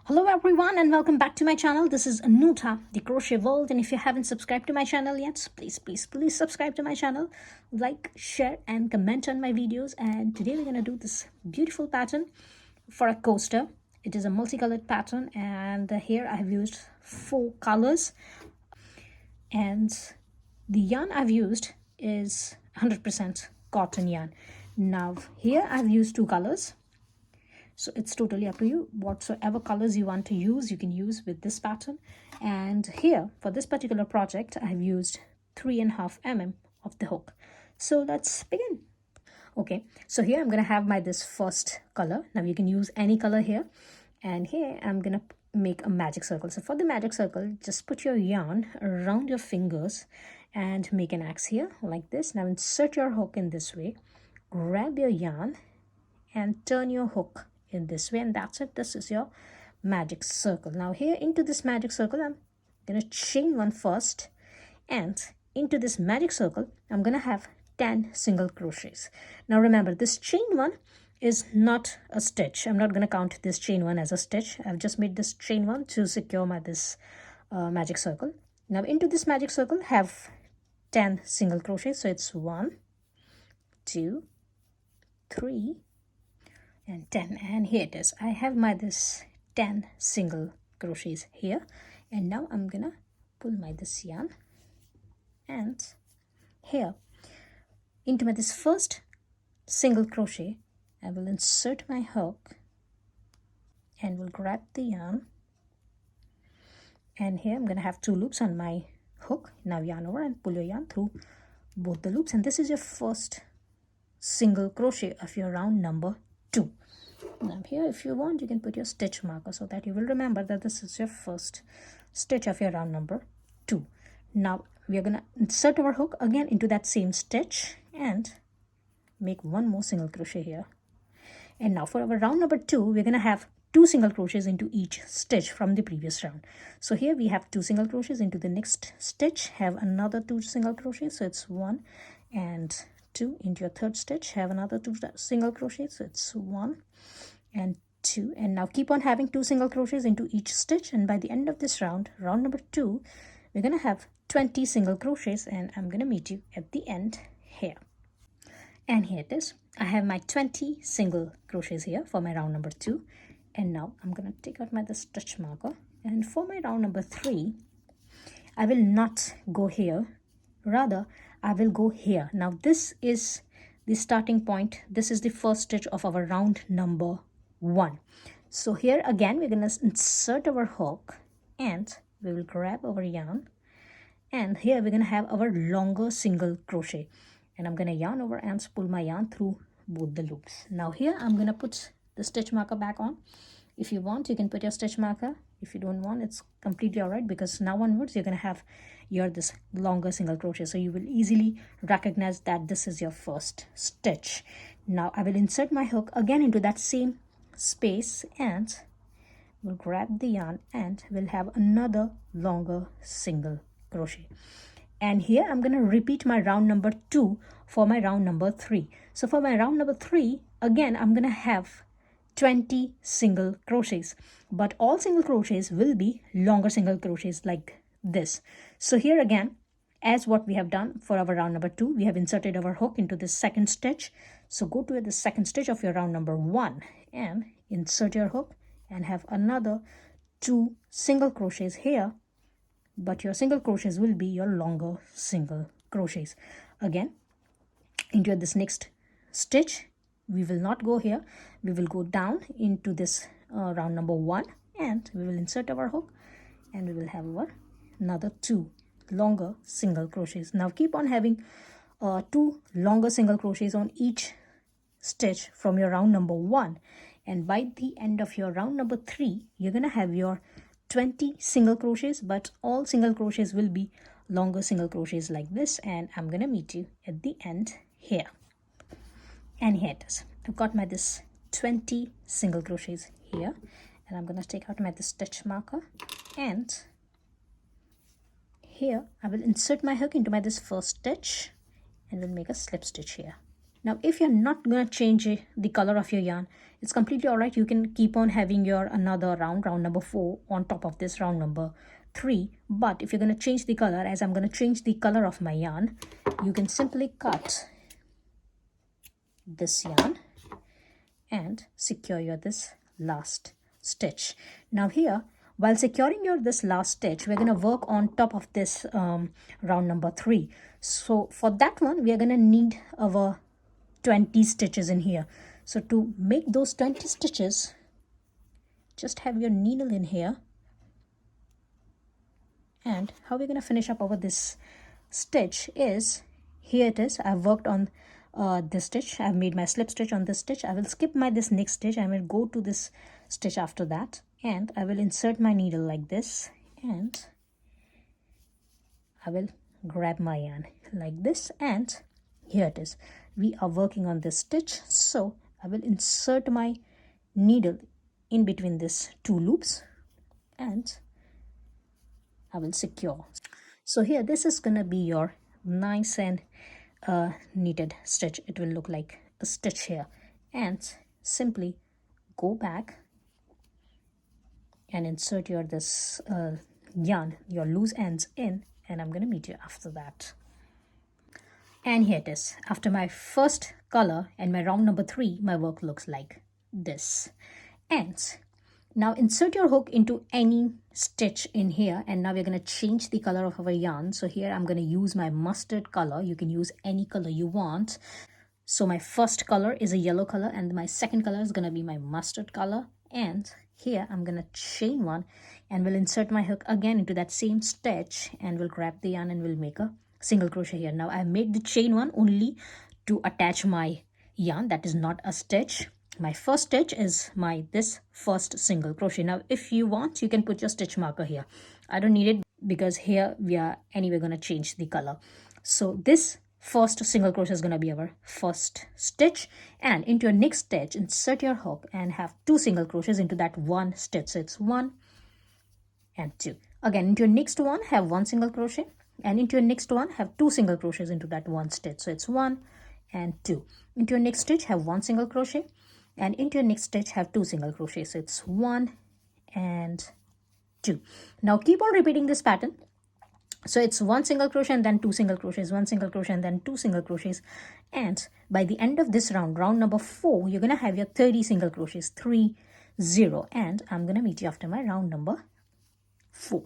Hello everyone and welcome back to my channel. This is Anuta, the Crochet World, and if you haven't subscribed to my channel yet, please subscribe to my channel, like, share and comment on my videos. And today we're going to do this beautiful pattern for a coaster. It is a multicolored pattern, and here I have used 4 colors, and the yarn I've used is 100% cotton yarn. Now here I've used 2 colors. So it's totally up to you. Whatsoever colors you want to use, you can use with this pattern. And here, for this particular project, I've used 3.5 mm of the hook. So let's begin. Okay, so here I'm going to have this first color. Now you can use any color here. And here I'm going to make a magic circle. So for the magic circle, just put your yarn around your fingers and make an X here like this. Now insert your hook in this way. Grab your yarn and turn your hook in this way, and that's it. This is your magic circle. Now here into this magic circle, I'm gonna chain 1 first, and into this magic circle I'm gonna have 10 single crochets. Now remember, this chain 1 is not a stitch. I'm not gonna count this chain 1 as a stitch. I've just made this chain 1 to secure this magic circle. Now into this magic circle have 10 single crochets. So it's 1, 2, 3 and 10, and here it is. I have this 10 single crochets here, and now I'm gonna pull this yarn, and here into this first single crochet I will insert my hook and will grab the yarn, and here I'm gonna have 2 loops on my hook. Now yarn over and pull your yarn through both the loops, and this is your first single crochet of your round number 2. Now here, if you want, you can put your stitch marker so that you will remember that this is your first stitch of your round number 2. Now we are going to insert our hook again into that same stitch and make 1 more single crochet here. And now for our round number 2, we're going to have 2 single crochets into each stitch from the previous round. So here we have 2 single crochets into the next stitch, have another 2 single crochets, so it's 1 and 2. Into your third stitch have another 2 single crochets, so it's 1 and 2, and now keep on having 2 single crochets into each stitch, and by the end of this round number 2, we're gonna have 20 single crochets, and I'm gonna meet you at the end here. And here it is. I have my 20 single crochets here for my round number 2, and now I'm gonna take out the stitch marker, and for my round number 3 I will not go here, rather I will go here. Now this is the starting point. This is the first stitch of our round number 1. So here again we're going to insert our hook, and we will grab our yarn, and here we're going to have our longer single crochet, and I'm going to yarn over and pull my yarn through both the loops. Now here I'm going to put the stitch marker back on. If you want, you can put your stitch marker. If you don't want, it's completely all right, because now onwards you're going to have this longer single crochet, so you will easily recognize that this is your first stitch. Now I will insert my hook again into that same space, and we'll grab the yarn, and we'll have another longer single crochet. And here I'm going to repeat my round number 2 for my round number 3. So for my round number 3, again I'm going to have 20 single crochets, but all single crochets will be longer single crochets like this. So here again, as what we have done for our round number 2, we have inserted our hook into the second stitch. So go to the second stitch of your round number 1 and insert your hook and have another 2 single crochets here, but your single crochets will be your longer single crochets. Again, into this next stitch, we will not go here, we will go down into this round number 1, and we will insert our hook, and we will have another 2 longer single crochets. Now keep on having 2 longer single crochets on each stitch from your round number 1, and by the end of your round number 3, you're gonna have your 20 single crochets, but all single crochets will be longer single crochets like this, and I'm gonna meet you at the end here. And here it is. I've got this 20 single crochets here, and I'm going to take out the stitch marker, and here I will insert my hook into this first stitch, and we'll make a slip stitch here. Now if you're not going to change the color of your yarn, it's completely all right. You can keep on having your another round number 4 on top of this round number 3. But if you're going to change the color, as I'm going to change the color of my yarn, you can simply cut this yarn and secure your this last stitch. Now here, while securing your this last stitch, we're going to work on top of this round number 3. So for that one, we are going to need our 20 stitches in here. So to make those 20 stitches, just have your needle in here. And how we're going to finish up over this stitch is, here it is. I've worked on this stitch. I've made my slip stitch on this stitch. I will skip my this next stitch. I will go to this stitch after that, and I will insert my needle like this, and I will grab my yarn like this, and here it is. We are working on this stitch, so I will insert my needle in between these 2 loops, and I will secure. So here, this is gonna be your nice and knitted stitch. It will look like a stitch here, and simply go back and insert your this yarn, your loose ends in, and I'm gonna meet you after that. And here it is. After my first color and my round number 3, my work looks like this. And now insert your hook into any stitch in here, and now we're going to change the color of our yarn. So here I'm going to use my mustard color. You can use any color you want. So my first color is a yellow color, and my second color is going to be my mustard color. And here I'm going to chain one, and we'll insert my hook again into that same stitch, and we'll grab the yarn and we'll make a single crochet here. Now I made the chain one only to attach my yarn. That is not a stitch. My first stitch is my this first single crochet. Now if you want, you can put your stitch marker here. I don't need it because here we are anyway going to change the color. So this first single crochet is going to be our first stitch, and into your next stitch insert your hook and have 2 single crochets into that one stitch. So it's 1 and 2. Again, into your next one have 1 single crochet, and into your next one have 2 single crochets into that one stitch. So it's 1 and 2. Into your next stitch have 1 single crochet, and into your next stitch have 2 single crochets. So it's 1 and 2. Now keep on repeating this pattern. So it's 1 single crochet and then 2 single crochets, 1 single crochet and then 2 single crochets, and by the end of this round number 4, you're gonna have your 30 single crochets, 3 0, and I'm gonna meet you after my round number 4.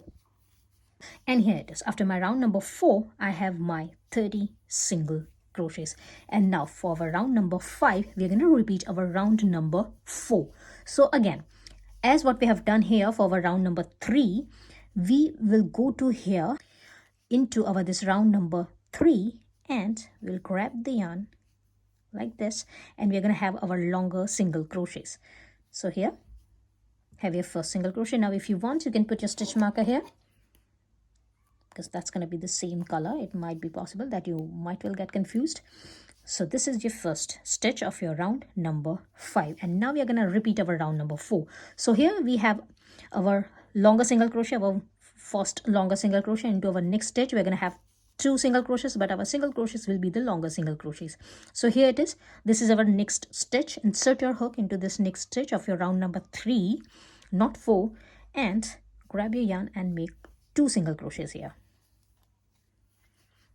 And here it is. After my round number 4, I have my 30 single crochets. And now for our round number 5, we're going to repeat our round number 4. So again, as what we have done here for our round number 3, we will go to here into our this round number 3, and we'll grab the yarn like this, and we're going to have our longer single crochets. So here, have your first single crochet. Now if you want, you can put your stitch marker here, because that's going to be the same color. It might be possible that you might well get confused. So this is your first stitch of your round number 5, and now we are going to repeat our round number 4. So here we have our longer single crochet, our first longer single crochet. Into our next stitch we're going to have 2 single crochets, but our single crochets will be the longer single crochets. So here it is. This is our next stitch. Insert your hook into this next stitch of your round number 3, not 4, and grab your yarn and make 2 single crochets here.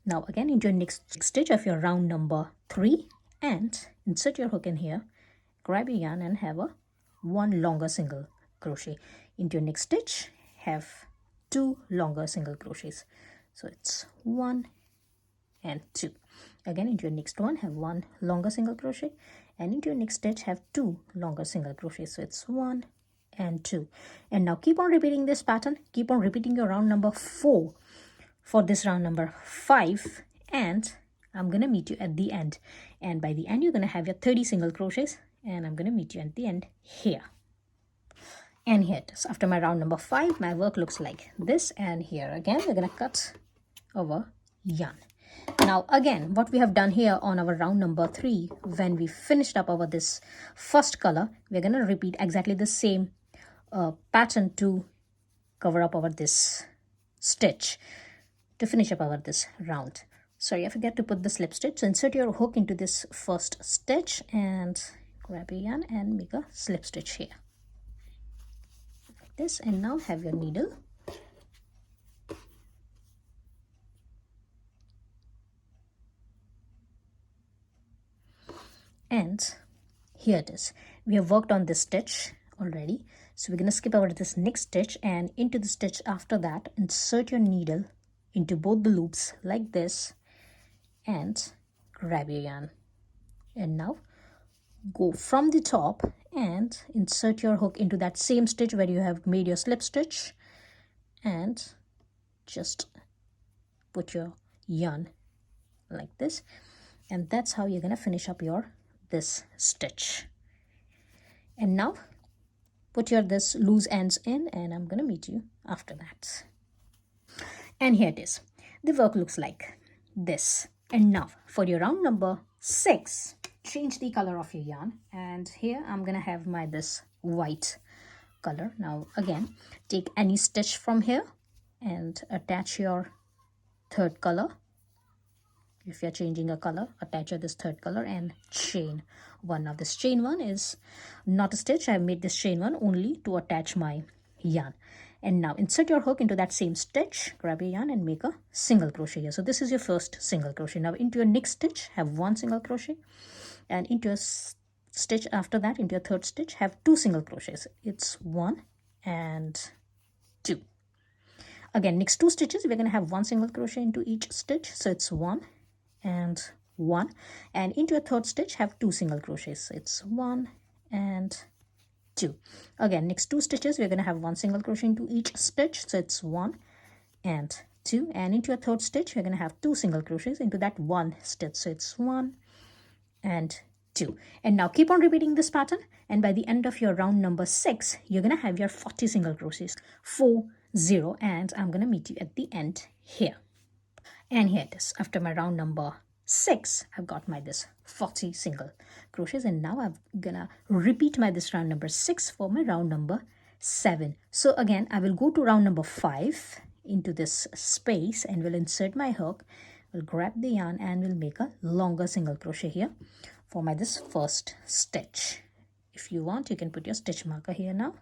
Now again into your next stitch of your round number 3, and insert your hook in here, grab your yarn and have a 1 longer single crochet. Into your next stitch have 2 longer single crochets. So it's 1 and 2. Again into your next one have 1 longer single crochet, and into your next stitch have 2 longer single crochets. So it's 1 and 2. And now keep on repeating this pattern. Keep on repeating your round number 4 for this round number 5, and I'm gonna meet you at the end. And by the end you're gonna have your 30 single crochets, and I'm gonna meet you at the end here. And here it is. After my round number 5, my work looks like this, and here again we're gonna cut our yarn. Now again, what we have done here on our round number 3, when we finished up our this first color, we're gonna repeat exactly the same pattern to cover up our this stitch, to finish up our this round. sorry, I forgot to put the slip stitch. So insert your hook into this first stitch and grab your yarn and make a slip stitch here like this, and now have your needle and here it is. We have worked on this stitch already, so we're going to skip over to this next stitch, and into the stitch after that insert your needle into both the loops like this and grab your yarn, and now go from the top and insert your hook into that same stitch where you have made your slip stitch, and just put your yarn like this, and that's how you're going to finish up your this stitch. And now put your this loose ends in, and I'm going to meet you after that. And here it is. The work looks like this. And now for your round number 6, change the color of your yarn, and here I'm gonna have my this white color. Now again, take any stitch from here and attach your third color. If you're changing a color, attach this third color and chain one. Now this chain one is not a stitch. I made this chain one only to attach my yarn. And now insert your hook into that same stitch, grab your yarn and make a single crochet here. So this is your first single crochet. Now into your next stitch, have 1 single crochet, and into a stitch after that, into your third stitch, have 2 single crochets. It's 1 and 2. Again, next 2 stitches, we're going to have 1 single crochet into each stitch. So it's 1 and 1, and into a third stitch have 2 single crochets. So it's 1 and 2. Again, next 2 stitches, we're going to have 1 single crochet into each stitch. So it's 1 and 2, and into a third stitch, we're going to have 2 single crochets into that 1 stitch. So it's 1 and 2. And now keep on repeating this pattern, and by the end of your round number 6, you're going to have your 40 single crochets. 40, and I'm going to meet you at the end here. And here it is. After my round number 6, I've got my this 40 single crochets, and now I'm gonna repeat my this round number 6 for my round number 7. So again, I will go to round number 5 into this space and will insert my hook, will grab the yarn and will make a longer single crochet here for my this first stitch. If you want, you can put your stitch marker here now.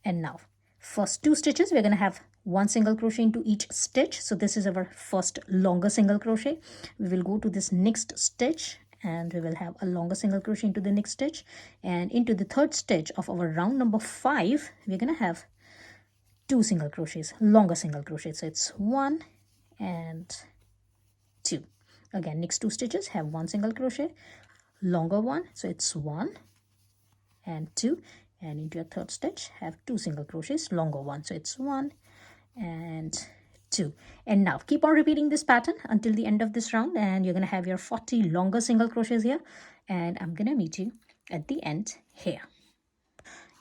And now first 2 stitches, we're going to have 1 single crochet into each stitch. So this is our first longer single crochet. We will go to this next stitch and we will have a longer single crochet into the next stitch, and into the third stitch of our round number 5, we're going to have 2 single crochets, longer single crochets. So it's 1 and 2. Again, next 2 stitches have 1 single crochet, longer one, so it's 1 and 2, and into your third stitch have 2 single crochets, longer one, so it's 1 and 2. And now keep on repeating this pattern until the end of this round, and you're going to have your 40 longer single crochets here, and I'm going to meet you at the end here.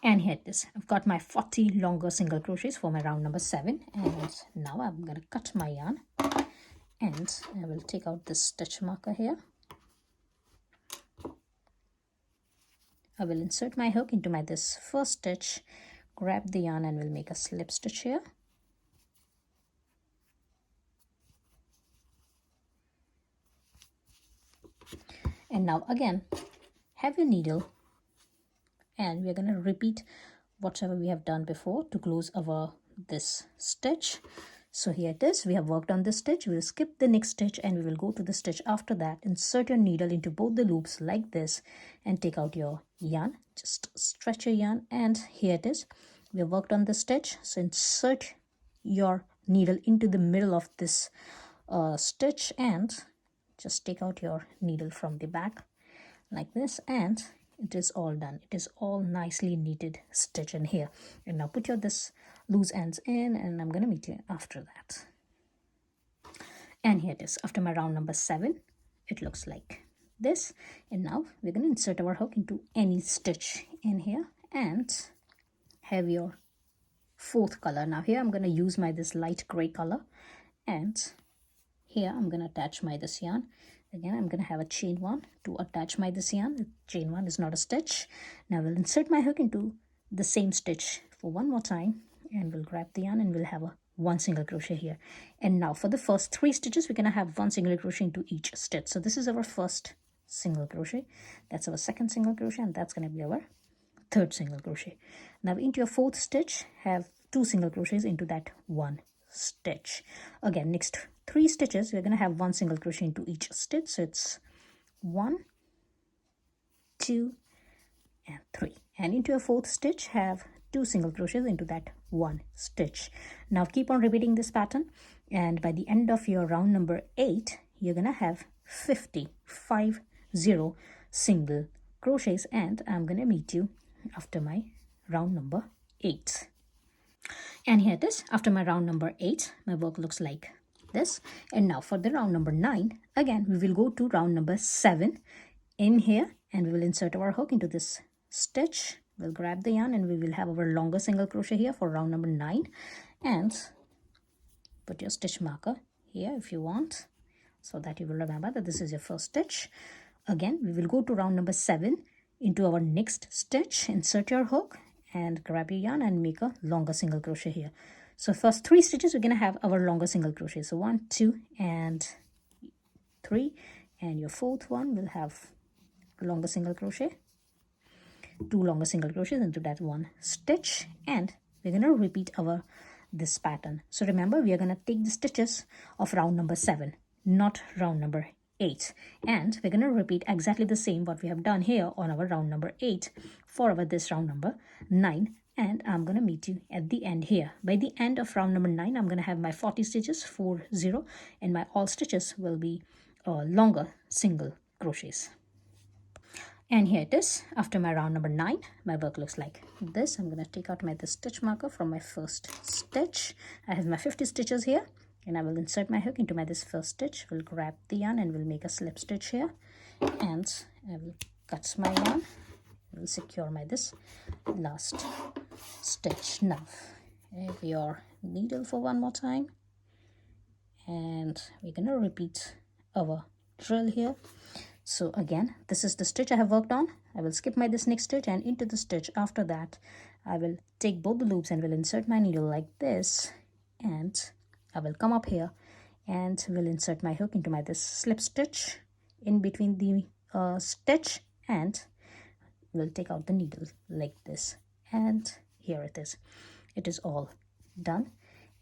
And here it is. I've got my 40 longer single crochets for my round number 7, and now I'm going to cut my yarn, and I will take out this stitch marker here. I will insert my hook into my this first stitch, grab the yarn and will make a slip stitch here. And now again, have your needle, and we're going to repeat whatever we have done before to close our this stitch. So here it is. We have worked on this stitch. We will skip the next stitch and we will go to the stitch after that. Insert your needle into both the loops like this and take out your yarn. Just stretch your yarn, and here it is. We have worked on the stitch. So insert your needle into the middle of this stitch and just take out your needle from the back like this, and it is all done. It is all nicely knitted stitch in here. And now put your this loose ends in, and I'm going to meet you after that. And here it is. After my round number 7, it looks like this. And now we're going to insert our hook into any stitch in here and have your 4th color. Now here I'm going to use my this light gray color, and here I'm going to attach my this yarn. Again, I'm going to have a chain 1 to attach my this yarn. The chain 1 is not a stitch. Now we'll insert my hook into the same stitch for one more time, and we'll grab the yarn and we'll have a one single crochet here. And now for the first 3 stitches, we're going to have one single crochet into each stitch. So this is our first single crochet, that's our second single crochet, and that's going to be our third single crochet. Now into your 4th stitch, have 2 single crochets into that one stitch. Again, next 3 stitches, we're going to have one single crochet into each stitch. So it's 1, 2, and 3. And into your 4th stitch, have 2 single crochets into that one stitch. Now keep on repeating this pattern, and by the end of your round number 8, you're gonna have 50 single crochets, and I'm gonna meet you after my round number 8. And here it is. After my round number 8, my work looks like this. And now for the round number 9, again we will go to round number 7 in here, and we will insert our hook into this stitch. We'll grab the yarn and we will have our longer single crochet here for round number 9, and put your stitch marker here if you want, so that you will remember that this is your first stitch. Again, we will go to round number 7 into our next stitch, insert your hook and grab your yarn and make a longer single crochet here. So first 3 stitches, we're going to have our longer single crochet. So 1, 2, and 3, and your 4th one will have a longer single crochet, 2 longer single crochets into that one stitch, and we're going to repeat our this pattern. So remember, we are going to take the stitches of round number 7, not round number 8, and we're going to repeat exactly the same what we have done here on our round number 8 for our this round number 9, and I'm going to meet you at the end here. By the end of round number 9, I'm going to have my 40 stitches, 40, and my all stitches will be longer single crochets. And here it is. After my round number 9, my work looks like this. I'm going to take out my this stitch marker from my first stitch. I have my 50 stitches here, and I will insert my hook into my this first stitch. We'll grab the yarn and we'll make a slip stitch here, and I will cut my yarn. We'll secure my this last stitch. Now have your needle for one more time, and we're going to repeat our drill here. So again, this is the stitch I have worked on. I will skip my this next stitch, and into the stitch after that I will take both the loops and will insert my needle like this, and I will come up here and will insert my hook into my this slip stitch in between the stitch, and will take out the needle like this, and here it is. It is all done.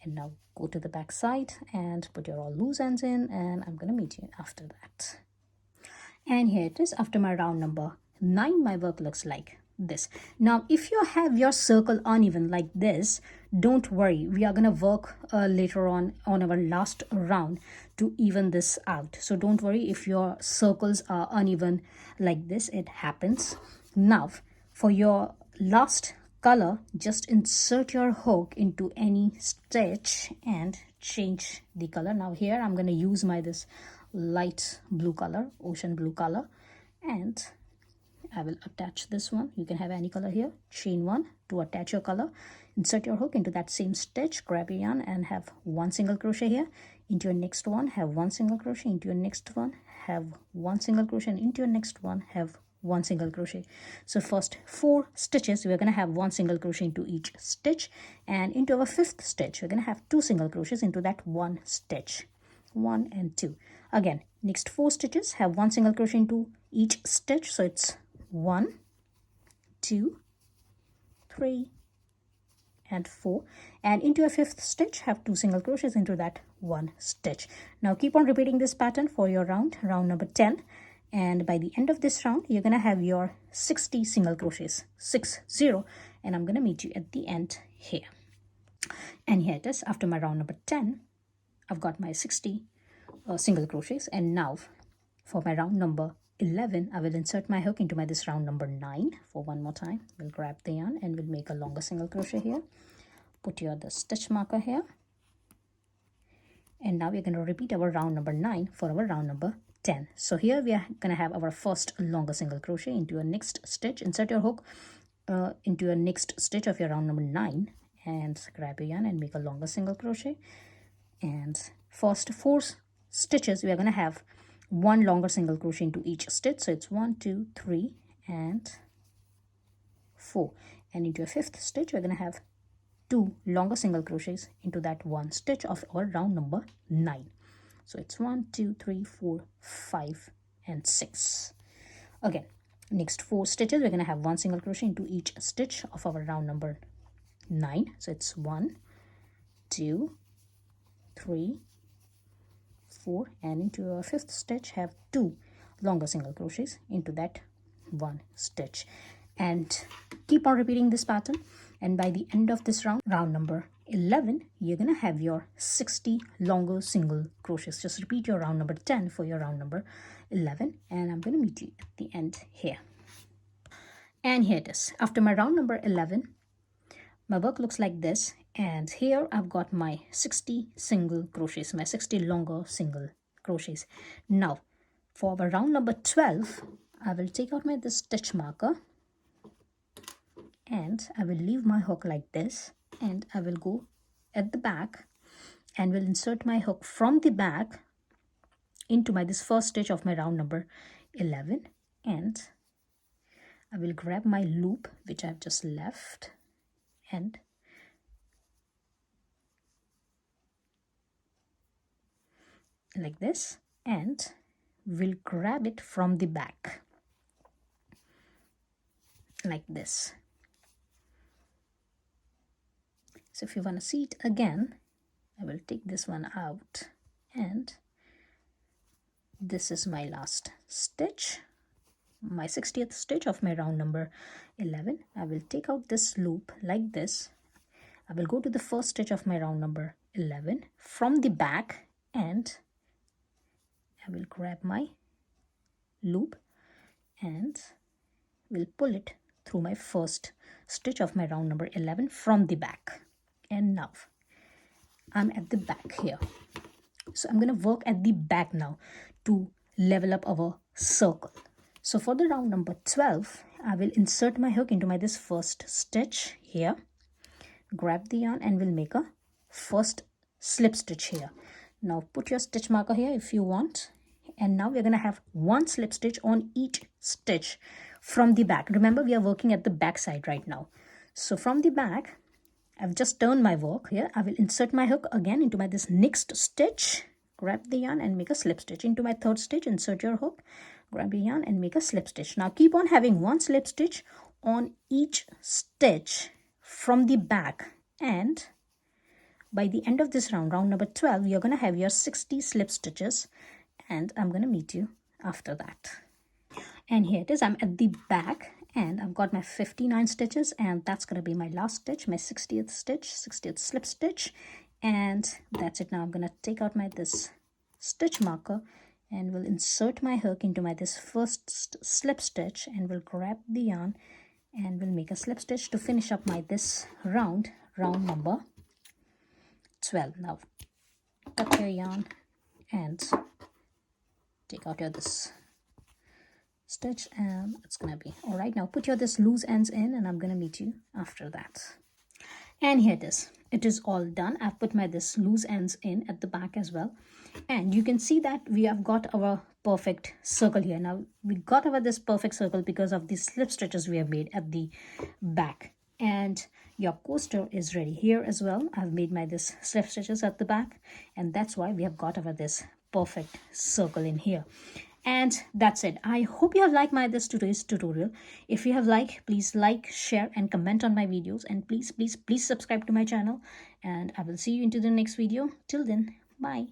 And now go to the back side and put your all loose ends in, and I'm going to meet you after that. And here it is. After my round number 9, my work looks like this. Now if you have your circle uneven like this, don't worry, we are going to work later on our last round to even this out. So don't worry if your circles are uneven like this, it happens. Now for your last color, just insert your hook into any stitch and change the color. Now here I'm going to use my this light blue color, ocean blue color, and I will attach this one. You can have any color here. Chain 1 to attach your color, insert your hook into that same stitch, grab your yarn and have one single crochet here. Into your next one, have one single crochet. Into your next one, have one single crochet, and into your next one, have one single crochet. So first 4 stitches, we're going to have one single crochet into each stitch, and into our 5th stitch, we're going to have 2 single crochets into that one stitch, 1 and 2. Again, next 4 stitches, have one single crochet into each stitch. So it's 1, 2, 3, and 4. And into your 5th stitch, have 2 single crochets into that one stitch. Now keep on repeating this pattern for your round number 10. And by the end of this round, you're going to have your 60 single crochets, 60. And I'm going to meet you at the end here. And here it is. After my round number 10, I've got my 60 single crochets, and now for my round number 11, I will insert my hook into my this round number 9 for one more time. We'll grab the yarn and we'll make a longer single crochet here. Put your the stitch marker here, and now we're going to repeat our round number 9 for our round number 10. So here we are going to have our first longer single crochet into your next stitch. Insert your hook into your next stitch of your round number 9 and grab your yarn and make a longer single crochet. And first 4 stitches, we are going to have one longer single crochet into each stitch. So it's 1, 2, 3, and 4. And into your 5th stitch, we're going to have 2 longer single crochets into that one stitch of our round number 9. So it's 1 2 3 4 5 and 6. Again, next 4 stitches we're going to have 1 single crochet into each stitch of our round number 9. So it's 1 2 3 4, and into our 5th stitch have 2 longer single crochets into that one stitch, and keep on repeating this pattern. And by the end of this round number 11, you're gonna have your 60 longer single crochets. Just repeat your round number 10 for your round number 11, and I'm gonna meet you at the end here. And here it is. After my round number 11, my work looks like this, and here I've got my 60 single crochets, my 60 longer single crochets. Now for our round number 12, I will take out my this stitch marker, and I will leave my hook like this, and I will go at the back and will insert my hook from the back into my this first stitch of my round number 11, and I will grab my loop which I've just left, and like this, and we'll grab it from the back like this. So if you want to see it again, I will take this one out, and this is my last stitch, my 60th stitch of my round number 11. I will take out this loop like this. I will go to the first stitch of my round number 11 from the back, and I will grab my loop and will pull it through my first stitch of my round number 11 from the back. And now I'm at the back here, so I'm going to work at the back now to level up our circle. So for the round number 12, I will insert my hook into my this first stitch here, grab the yarn, and will make a first slip stitch here. Now put your stitch marker here if you want, and now we're going to have 1 slip stitch on each stitch from the back. Remember, we are working at the back side right now. So from the back, I've just turned my work here. I will insert my hook again into my this next stitch, grab the yarn and make a slip stitch. Into my 3rd stitch, insert your hook, grab your yarn and make a slip stitch. Now keep on having 1 slip stitch on each stitch from the back, and by the end of this round number 12, you're going to have your 60 slip stitches, and I'm going to meet you after that. And here it is. I'm at the back, and I've got my 59 stitches, and that's going to be my last stitch, my 60th stitch, 60th slip stitch, and that's it. Now I'm going to take out my this stitch marker and will insert my hook into my this first slip stitch, and will grab the yarn and will make a slip stitch to finish up my this round number 12. Now cut your yarn and take out your this stitch, and it's gonna be all right. Now put your this loose ends in, and I'm gonna meet you after that. And here it is. It is all done. I've put my this loose ends in at the back as well, and you can see that we have got our perfect circle here. Now we got our this perfect circle because of the slip stitches we have made at the back, and your coaster is ready here as well. I've made my this slip stitches at the back, and that's why we have got our this perfect circle in here. And that's it. I hope you have liked this today's tutorial. If you have liked, please like, share and comment on my videos, and please subscribe to my channel, and I will see you into the next video. Till then, bye.